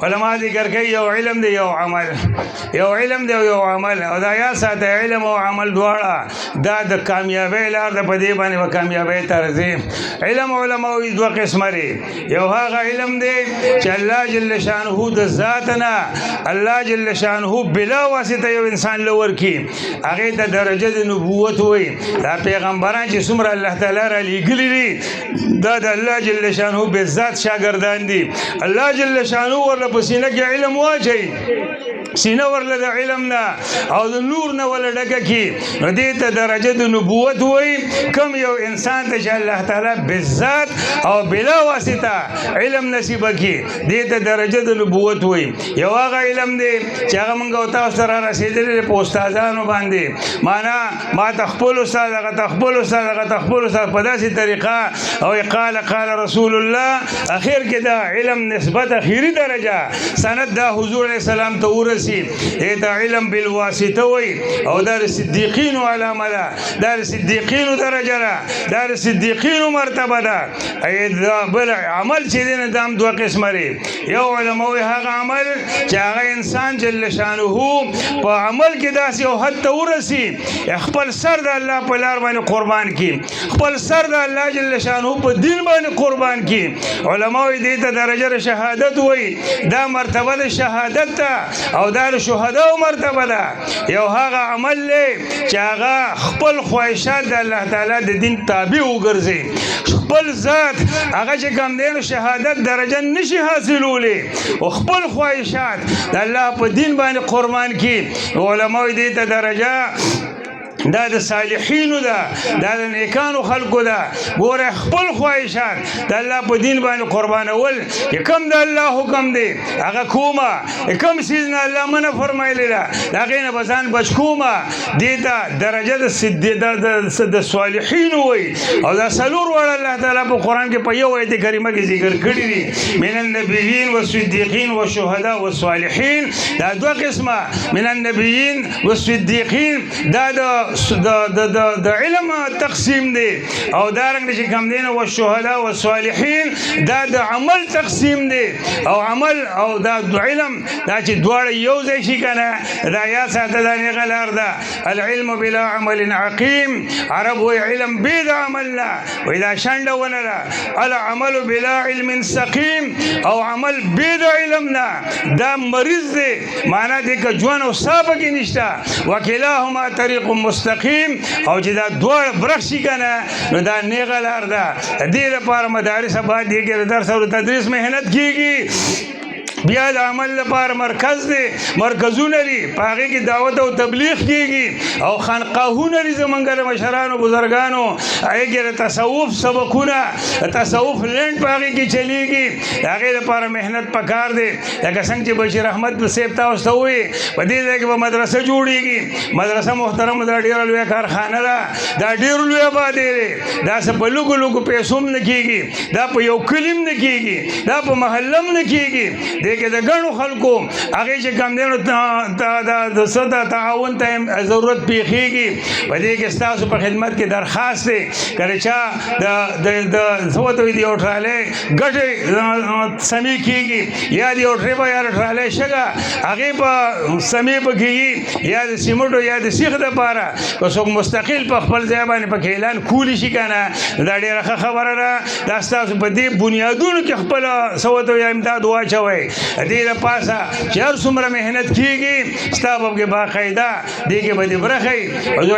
علما ذکر کوي یو علم دی یو عمل، یو علم دی یو عمل، او دا یا ساته علم او عمل دواړه دا د کامیابی لار ده، په دې باندې به کامیابی ته راځي. علم علما وایي دوه قسمه دی، یو هغه علم دی چې الله جل شانه د ذات نه الله جل شانه بلا واسطه یو انسان له ورکي، هغې ته درجه د نبوت وایي. دا پیغمبران چې څومره الله تعالی را لیږلي دي دا د الله جل شانه به ذات شاګردان دي. الله جل شانه ورله په سینه کې علم واچوي، سینه ورله د علم نه او د نور نه ورله ډکه کړي، نو دې ته درجه د نبوت وایي. کم یو انسان ته چې الله تعالی بالذات او بلا واسطه علم نصیب کړي دې ته درجه د نبوت وایي. یو هغه علم دی چې هغه موږ او تاسو ته را رسېدلی په استادانو باندې، معنا ما ته خپل استاد هغه ته خپل استاد هغه ته خپل استاد په داسې طریقه او قال رسول الله، اخر کې دا علم نسبت اخیری درجه سند دا حضور علیه السلام ته ورسي، دې ته علم بالواسطه وایي. او دا د صدیقینو علامه ده، دا د صدیقینو درجه ده، دا د صدیقینو مرتبه ده. بل عمل چې دی نه دا هم دوه قسمه دی، یو علما وایي هغه عمل چې هغه انسان جل شانه په عمل کې داسې یو حد ته ورسي خپل سر د الله په لار باندې قربان کړي، خپل سر د الله جل شانه په دین باندې قربان کړي. علما وایي دې ته درجه شهادت وایي، دا مرتبه د شهادت ده او دا د شهداو مرتبه ده. یو هغه عمل دی چې هغه خپل خواهشات د الله تعالی د دین تابع وګرځي، خپل ذات هغه چې کوم دی نو شهادت درجه نشي حاصلولی او خپل خواهشات د الله په دین باندې قربان کړي. علماء دې ته درجه دا د صالحینو ده، دا د نیکانو خلقو ده. ګوره خپل خواهشات د الله په دین باندې قربانول، چې کوم د الله حکم دی هغه کومه، کوم څیز نه الله منع فرمایلی ده د هغې نه به ځان بچ کومه، دې ته درجه د صالحینو وایي. او دا څلور واړه الله تعالی په قرآن کې په یو آیت کریمه کې ذکر کړي دي، من النبیین والصدیقین والشهداء والصالحین. دا دوه قسمه، من النبیین والصدیقین دا د علم تقسیم دی، او دارنګ چې کوم دی نو والشهداء والصالحین دا د عمل تقسیم دی. او عمل او دا علم دا چې دواړه یو ځای شي کنه دا یا ساته دا نیغه لار ده. العلم بلا عمل عقیم، عرب وایي علم بې د عمل نه وایي دا شنډه ونه ده. العمل بلا علم سقیم، او عمل بې د علم نه دا مریض دی، معنا دی که ژوند او ساه پکې نشته. وکلاهما طریق مستقیم، او چې دا دواړه برخ شي کنه نو دا نیغه لار ده. دې لپاره مدارس باید دې کې درس او تدریس محنت کیږي. بیا د عمل لپاره مرکز دی، مرکزونه دي، په هغې کې دعوت او تبلیغ کیږي، او خانقاهونه دي زمونږ د مشرانو بزرګانو، هغې کې د تصوف سبقونه د تصوف لنډ په هغې کې چلیږي. د هغې لپاره محنت پکار دی. لکه څنګه چې بشیر احمد صاحب تاسو ته ووایي په دې ځای کې به مدرسه جوړېږي. مدرسه محترمه دا ډېره لویه کارخانه ده، دا ډېر لوی آبادی دی. دا څه په لږو لږو پیسو هم نه کېږي، دا په یو کلي هم نه کېږي، دا په محله هم نه کېږي. کې د ګڼو خلکو هغې چې کوم دی نو د څه د تعاون ته ضرورت پیښېږي. په دې کې ستاسو په خدمت کې درخواست دی که د چا د څه ورته وایي د یو ټرالۍ ګټې سمې کېږي، یا د یو ټریپه یا د ټرالۍ شګه هغې په سمې په کېږي، یا د سیمټو یا د سیخ دپاره که څوک مستقل په خپل ځای باندې پکې اعلان کولی شي که نه دا ډېره ښه خبره ده. دا ستاسو په دې بنیادونو کې خپله څه ورته وایي امداد واچوئ. دې لپاسه چې هر څومره محنت کېږي ستا به کې باقاعده دې کې به دې برخی